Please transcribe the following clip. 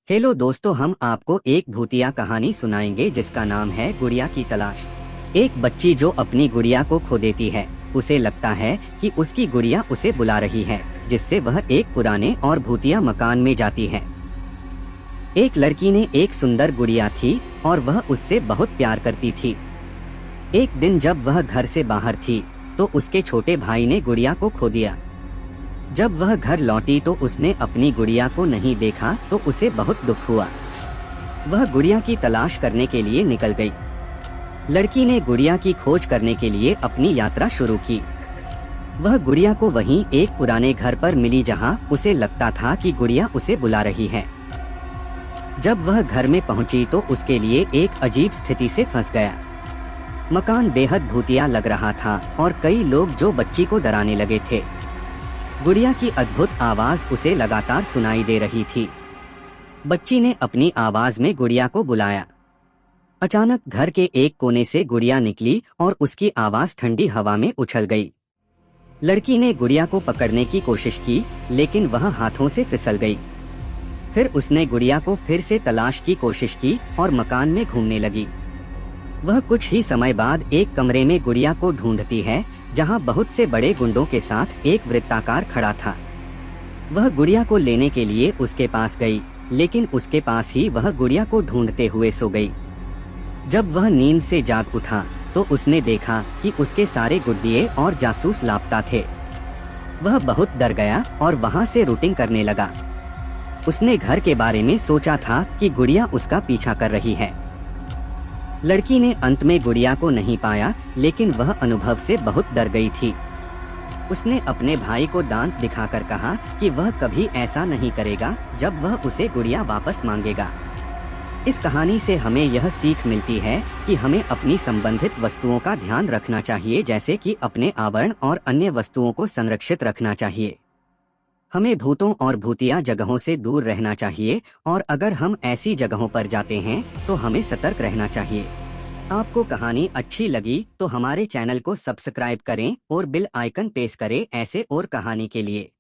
Hello दोस्तों, हम आपको एक भूतिया कहानी सुनाएंगे जिसका नाम है गुड़िया की तलाश। एक बच्ची जो अपनी गुड़िया को खो देती है। उसे लगता है कि उसकी गुड़िया उसे बुला रही है, जिससे वह एक पुराने और भूतिया मकान में जाती है। एक लड़की ने एक सुंदर गुड़िया थी और वह उससे बहुत प्यार करती थी। एक दिन जब वह घर से बाहर थी तो उसके छोटे भाई ने गुड़िया को खो दिया। जब वह घर लौटी तो उसने अपनी गुड़िया को नहीं देखा तो उसे बहुत दुख हुआ। वह गुड़िया की तलाश करने के लिए निकल गई। लड़की ने गुड़िया की खोज करने के लिए अपनी यात्रा शुरू की। वह गुड़िया को वहीं एक पुराने घर पर मिली जहां उसे लगता था कि गुड़िया उसे बुला रही है। जब वह घर में पहुंची तो उसके लिए एक अजीब स्थिति से फंस गया। मकान बेहद भूतिया लग रहा था और कई लोग जो बच्ची को डराने लगे थे। गुड़िया की अद्भुत आवाज उसे लगातार सुनाई दे रही थी। बच्ची ने अपनी आवाज में गुड़िया को बुलाया। अचानक घर के एक कोने से गुड़िया निकली और उसकी आवाज ठंडी हवा में उछल गई। लड़की ने गुड़िया को पकड़ने की कोशिश की, लेकिन वह हाथों से फिसल गई। फिर उसने गुड़िया को फिर से तलाश की कोशिश की और मकान में घूमने लगी। वह कुछ ही समय बाद एक कमरे में गुड़िया को ढूंढती है, जहां बहुत से बड़े गुंडों के साथ एक वृत्ताकार खड़ा था। वह गुड़िया को लेने के लिए उसके पास गई, लेकिन उसके पास ही वह गुड़िया को ढूंढते हुए सो गई। जब वह नींद से जाग उठा तो उसने देखा कि उसके सारे गुड्डिये और जासूस लापता थे। वह बहुत डर गया और वहां से रूटिंग करने लगा। उसने घर के बारे में सोचा था कि गुड़िया उसका पीछा कर रही है। लड़की ने अंत में गुड़िया को नहीं पाया, लेकिन वह अनुभव से बहुत डर गई थी। उसने अपने भाई को दांत दिखाकर कहा कि वह कभी ऐसा नहीं करेगा जब वह उसे गुड़िया वापस मांगेगा। इस कहानी से हमें यह सीख मिलती है कि हमें अपनी संबंधित वस्तुओं का ध्यान रखना चाहिए, जैसे कि अपने आभूषण और अन्य वस्तुओं को संरक्षित रखना चाहिए। हमें भूतों और भूतिया जगहों से दूर रहना चाहिए और अगर हम ऐसी जगहों पर जाते हैं तो हमें सतर्क रहना चाहिए। आपको कहानी अच्छी लगी तो हमारे चैनल को सब्सक्राइब करें और बेल आइकन प्रेस करें ऐसे और कहानी के लिए।